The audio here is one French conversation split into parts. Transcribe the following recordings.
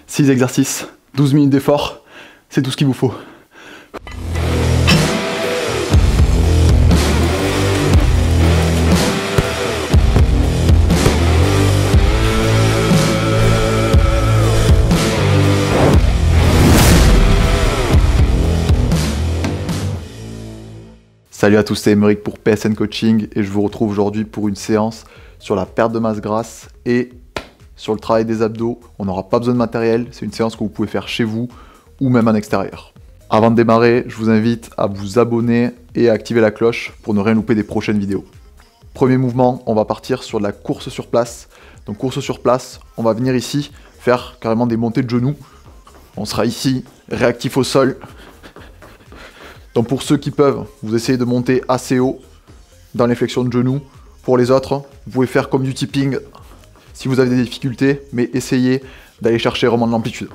6 exercices, 12 minutes d'effort, c'est tout ce qu'il vous faut. Salut à tous, c'est Émeric pour PSN Coaching et je vous retrouve aujourd'hui pour une séance sur la perte de masse grasse et sur le travail des abdos. On n'aura pas besoin de matériel, c'est une séance que vous pouvez faire chez vous ou même en extérieur. Avant de démarrer, je vous invite à vous abonner et à activer la cloche pour ne rien louper des prochaines vidéos. Premier mouvement, on va partir sur de la course sur place. Donc course sur place, on va venir ici faire carrément des montées de genoux. On sera ici, réactif au sol. Donc pour ceux qui peuvent, vous essayez de monter assez haut dans les flexions de genoux. Pour les autres, vous pouvez faire comme du tipping si vous avez des difficultés, mais essayez d'aller chercher vraiment de l'amplitude.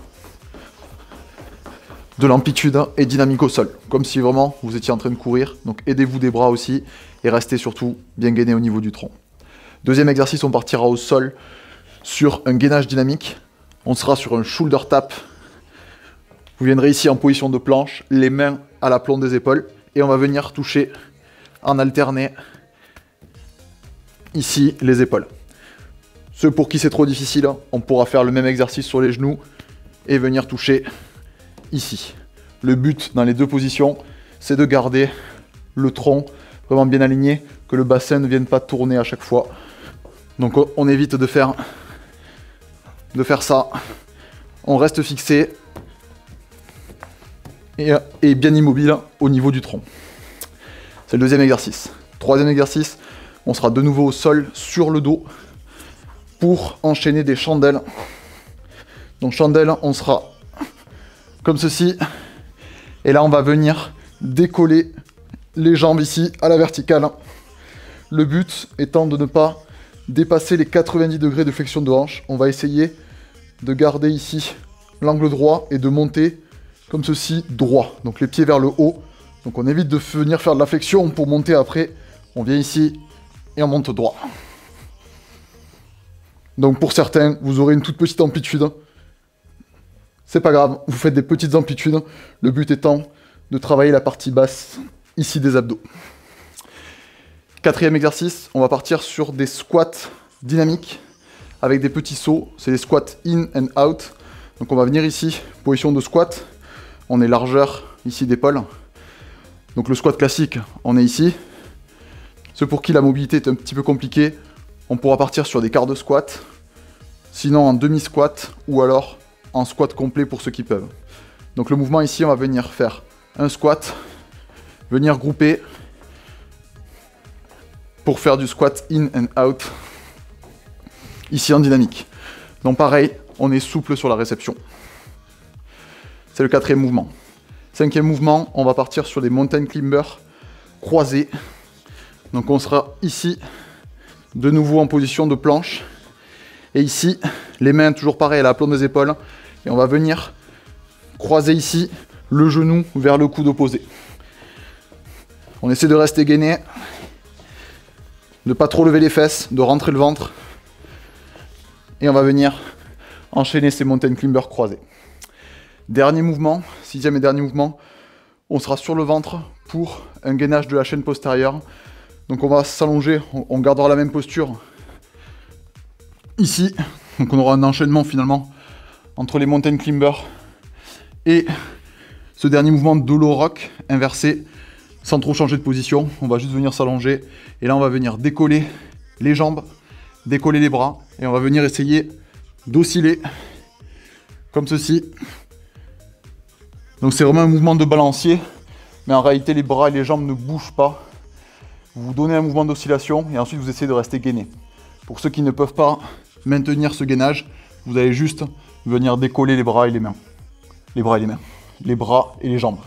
De l'amplitude et dynamique au sol, comme si vraiment vous étiez en train de courir. Donc aidez-vous des bras aussi et restez surtout bien gainé au niveau du tronc. Deuxième exercice, on partira au sol sur un gainage dynamique. On sera sur un shoulder tap. Vous viendrez ici en position de planche, les mains à l'aplomb des épaules et on va venir toucher en alterné ici les épaules. Ceux pour qui c'est trop difficile, on pourra faire le même exercice sur les genoux et venir toucher ici. Le but dans les deux positions, c'est de garder le tronc vraiment bien aligné, que le bassin ne vienne pas tourner à chaque fois. Donc on évite de faire ça. On reste fixé et bien immobile au niveau du tronc. C'est le deuxième exercice. Troisième exercice, on sera de nouveau au sol sur le dos pour enchaîner des chandelles. Donc chandelle, on sera comme ceci. Et là, on va venir décoller les jambes ici à la verticale. Le but étant de ne pas dépasser les 90 degrés de flexion de hanche. On va essayer de garder ici l'angle droit et de monter comme ceci, droit. Donc les pieds vers le haut. Donc on évite de venir faire de la flexion pour monter après. On vient ici et on monte droit. Donc pour certains, vous aurez une toute petite amplitude. C'est pas grave, vous faites des petites amplitudes. Le but étant de travailler la partie basse, ici des abdos. Quatrième exercice, on va partir sur des squats dynamiques avec des petits sauts. C'est des squats in and out. Donc on va venir ici, position de squat. On est largeur ici d'épaule. Donc le squat classique, on est ici. Ceux pour qui la mobilité est un petit peu compliquée, on pourra partir sur des quarts de squat. Sinon en demi-squat ou alors en squat complet pour ceux qui peuvent. Donc le mouvement ici, on va venir faire un squat, venir grouper pour faire du squat in and out. Ici en dynamique. Donc pareil, on est souple sur la réception. C'est le quatrième mouvement. Cinquième mouvement, on va partir sur des mountain climbers croisés. Donc on sera ici, de nouveau en position de planche. Et ici, les mains toujours pareil à l'aplomb des épaules. Et on va venir croiser ici le genou vers le coude opposé. On essaie de rester gainé, de ne pas trop lever les fesses, de rentrer le ventre. Et on va venir enchaîner ces mountain climbers croisés. Dernier mouvement, sixième et dernier mouvement, on sera sur le ventre pour un gainage de la chaîne postérieure. Donc on va s'allonger, on gardera la même posture ici. Donc on aura un enchaînement finalement entre les mountain climbers et ce dernier mouvement de low rock inversé sans trop changer de position. On va juste venir s'allonger et là on va venir décoller les jambes, décoller les bras et on va venir essayer d'osciller comme ceci. Donc c'est vraiment un mouvement de balancier, mais en réalité les bras et les jambes ne bougent pas. Vous vous donnez un mouvement d'oscillation et ensuite vous essayez de rester gainé. Pour ceux qui ne peuvent pas maintenir ce gainage, vous allez juste venir décoller les bras et les mains. Les bras et les mains. Les bras et les jambes.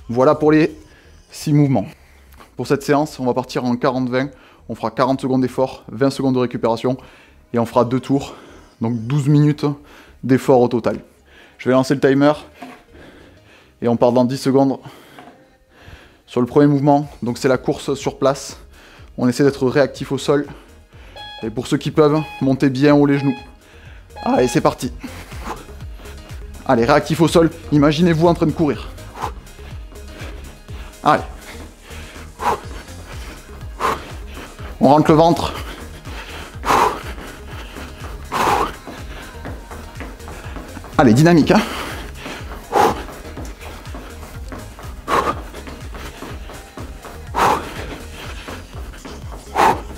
Voilà pour les 6 mouvements. Pour cette séance, on va partir en 40-20. On fera 40 secondes d'effort, 20 secondes de récupération et on fera 2 tours. Donc 12 minutes d'effort au total. Je vais lancer le timer. Et on part dans 10 secondes sur le premier mouvement. Donc c'est la course sur place. On essaie d'être réactif au sol. Et pour ceux qui peuvent, montez bien haut les genoux. Allez, c'est parti. Allez, réactif au sol. Imaginez-vous en train de courir. Allez. On rentre le ventre. Allez, dynamique, hein.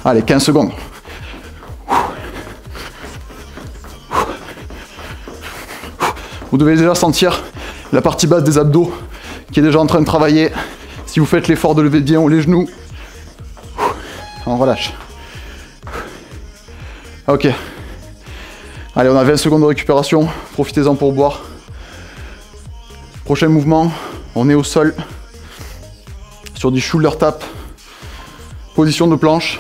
Allez, 15 secondes. Vous devez déjà sentir la partie basse des abdos qui est déjà en train de travailler. Si vous faites l'effort de lever bien les genoux, on relâche. Ok. Allez, on a 20 secondes de récupération. Profitez-en pour boire. Prochain mouvement, on est au sol. Sur du shoulder tap. Position de planche.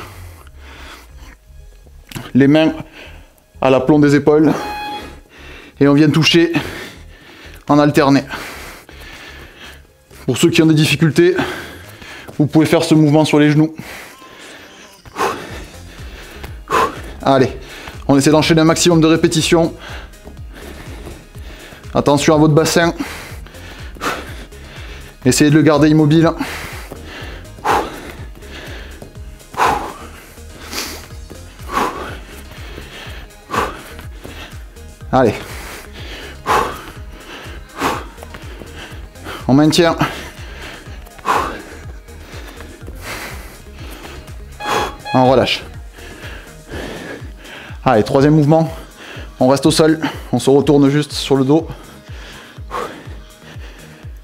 Les mains à l'aplomb des épaules. Et on vient toucher en alterné. Pour ceux qui ont des difficultés, vous pouvez faire ce mouvement sur les genoux. Allez, on essaie d'enchaîner un maximum de répétitions. Attention à votre bassin. Essayez de le garder immobile. Allez. On maintient. On relâche. Allez, troisième mouvement. On reste au sol. On se retourne juste sur le dos.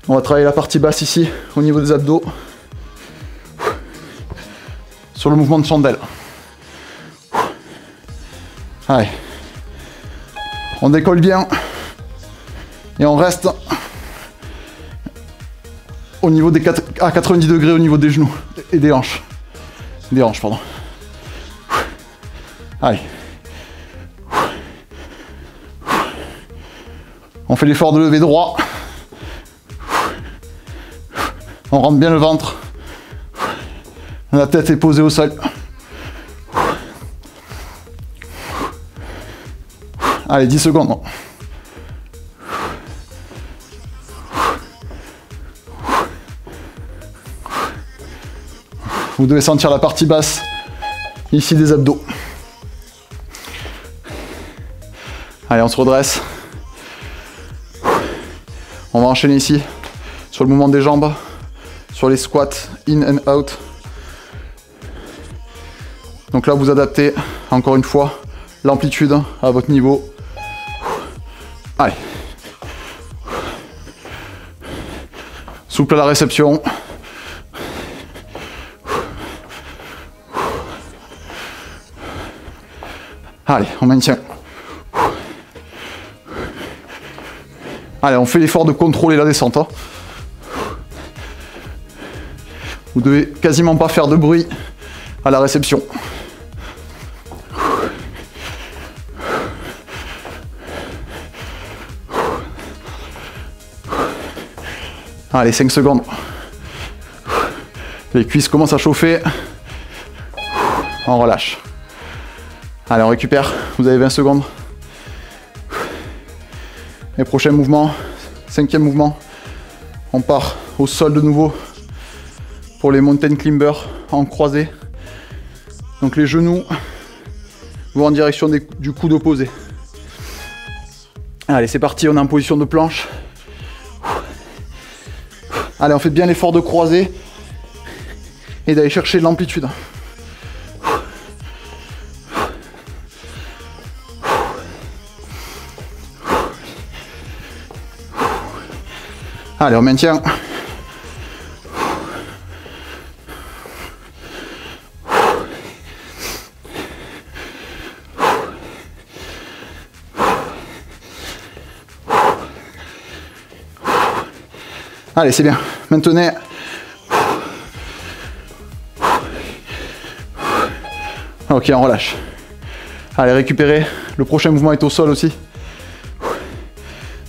On va travailler la partie basse ici, au niveau des abdos. Sur le mouvement de chandelle. Allez. On décolle bien. Et on reste au niveau des à 90 degrés au niveau des genoux et des hanches. Des hanches, pardon. Allez. On fait l'effort de lever droit. On rentre bien le ventre. La tête est posée au sol. Allez, 10 secondes. Vous devez sentir la partie basse ici des abdos. Allez, on se redresse. On va enchaîner ici sur le mouvement des jambes, sur les squats in and out. Donc là, vous adaptez encore une fois l'amplitude à votre niveau. Allez. Souple à la réception. Allez, on maintient. Allez, on fait l'effort de contrôler la descente. Hein. Vous devez quasiment pas faire de bruit à la réception. Allez, 5 secondes. Les cuisses commencent à chauffer. On relâche. Allez, on récupère. Vous avez 20 secondes. Et prochain mouvement, 5e mouvement. On part au sol de nouveau pour les mountain climbers en croisé. Donc les genoux vont en direction du coude opposé. Allez, c'est parti, on est en position de planche. Allez, on fait bien l'effort de croiser et d'aller chercher l'amplitude. Allez, on maintient. Allez, c'est bien. Maintenez. Ok, on relâche. Allez, récupérez. Le prochain mouvement est au sol aussi.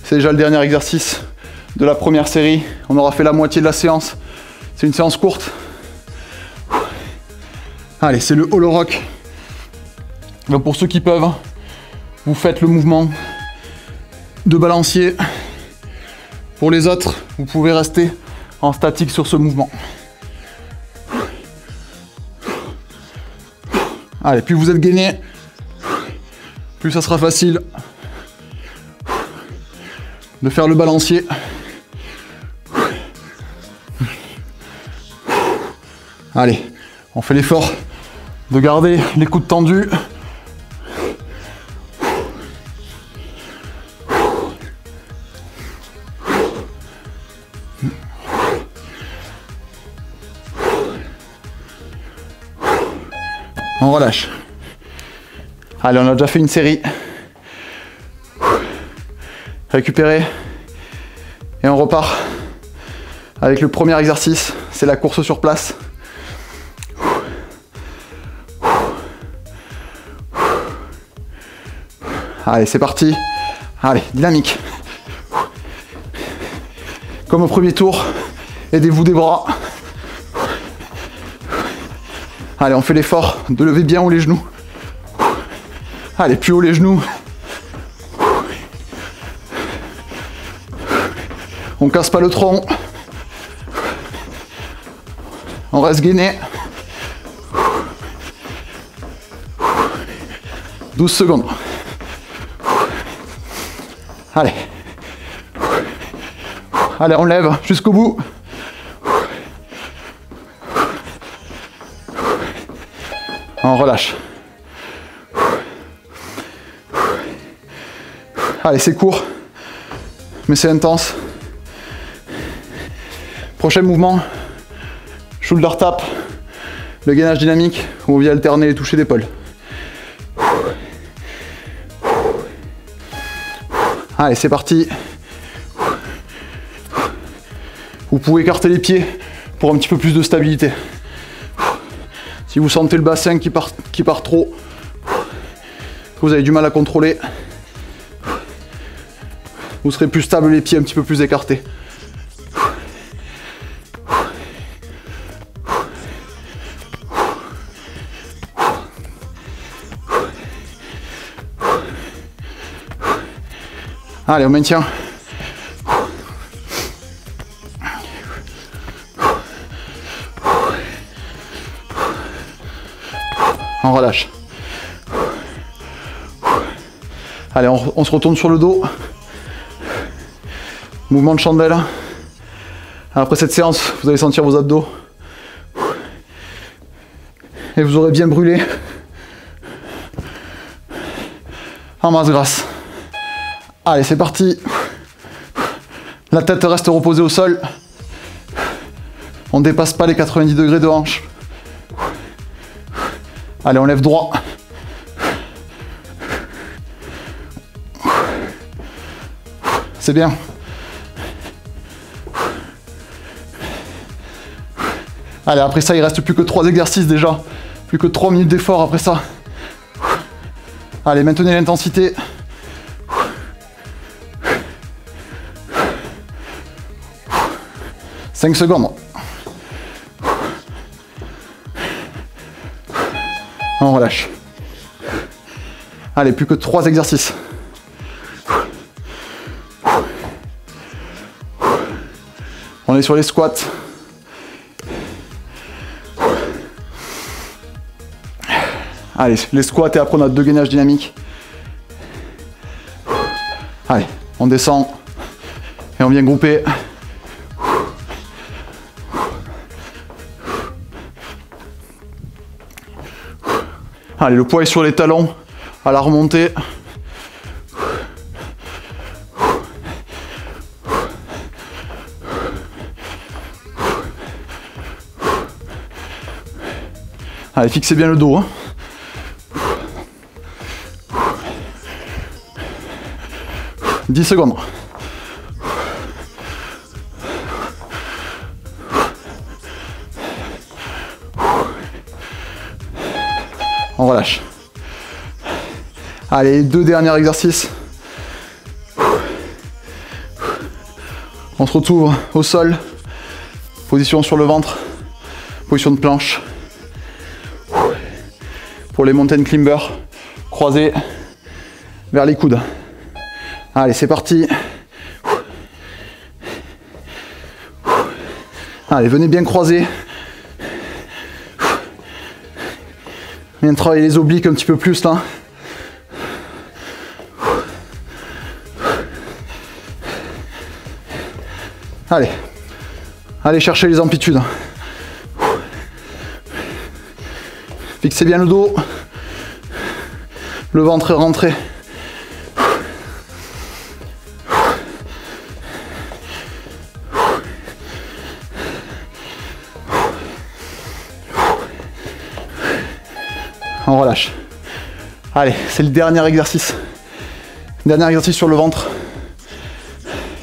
C'est déjà le dernier exercice de la première série. On aura fait la moitié de la séance. C'est une séance courte. Allez, c'est le hollow rock. Donc pour ceux qui peuvent, vous faites le mouvement de balancier Pour les autres, vous pouvez rester en statique sur ce mouvement. Allez, plus vous êtes gainé, plus ça sera facile de faire le balancier. Allez, on fait l'effort de garder les coudes tendus. On relâche. Allez, on a déjà fait une série. Récupérer. Et on repart avec le premier exercice, c'est la course sur place. Allez, c'est parti. Allez, dynamique. Comme au premier tour, aidez-vous des bras. Allez, on fait l'effort de lever bien haut les genoux. Allez, plus haut les genoux. On casse pas le tronc. On reste gainé. 12 secondes. Allez. Allez, on lève jusqu'au bout. On relâche. Allez, c'est court, mais c'est intense. Prochain mouvement, shoulder tap, le gainage dynamique où on vient alterner les touchés d'épaule. Allez, c'est parti. Vous pouvez écarter les pieds pour un petit peu plus de stabilité. Si vous sentez le bassin qui part trop, que vous avez du mal à contrôler, vous serez plus stable, les pieds un petit peu plus écartés. Allez, on maintient. On relâche. Allez, on se retourne sur le dos. Mouvement de chandelle. Après cette séance, vous allez sentir vos abdos. Et vous aurez bien brûlé en masse grasse. Allez, c'est parti. La tête reste reposée au sol. On ne dépasse pas les 90 degrés de hanche. Allez, on lève droit. C'est bien. Allez, après ça, il reste plus que 3 exercices déjà. Plus que 3 minutes d'effort après ça. Allez, maintenez l'intensité. « 5 secondes. On relâche. Allez, plus que 3 exercices. On est sur les squats. Allez, les squats et après on a 2 gainages dynamiques. Allez, on descend et on vient grouper. Allez, le poids est sur les talons à la remontée. Allez, fixez bien le dos. Hein. « 10 secondes. On relâche. Allez, 2 derniers exercices. On se retrouve au sol. Position sur le ventre. Position de planche. Pour les mountain climbers, croisés vers les coudes. Allez, c'est parti. Allez, venez bien croiser. Bien travailler les obliques un petit peu plus là. Allez. Allez chercher les amplitudes. Fixez bien le dos. Le ventre est rentré. On relâche. Allez, c'est le dernier exercice. Dernier exercice sur le ventre.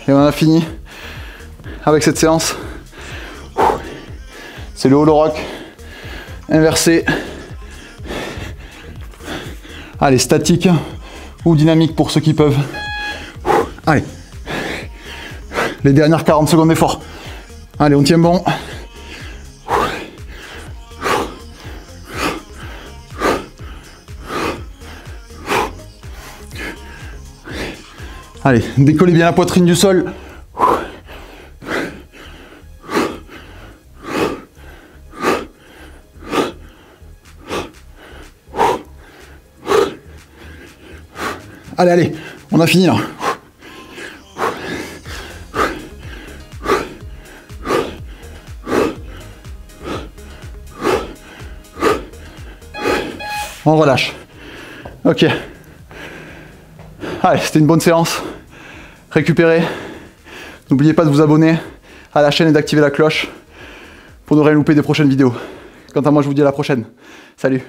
Et on a fini avec cette séance. C'est le hollow rock inversé. Allez, statique ou dynamique pour ceux qui peuvent. Allez. Les dernières 40 secondes d'effort. Allez, on tient bon. Allez, décollez bien la poitrine du sol. Allez, allez, on a fini là. On relâche. Ok. Allez, c'était une bonne séance. Récupérez. N'oubliez pas de vous abonner à la chaîne et d'activer la cloche pour ne rien louper des prochaines vidéos. Quant à moi, je vous dis à la prochaine. Salut.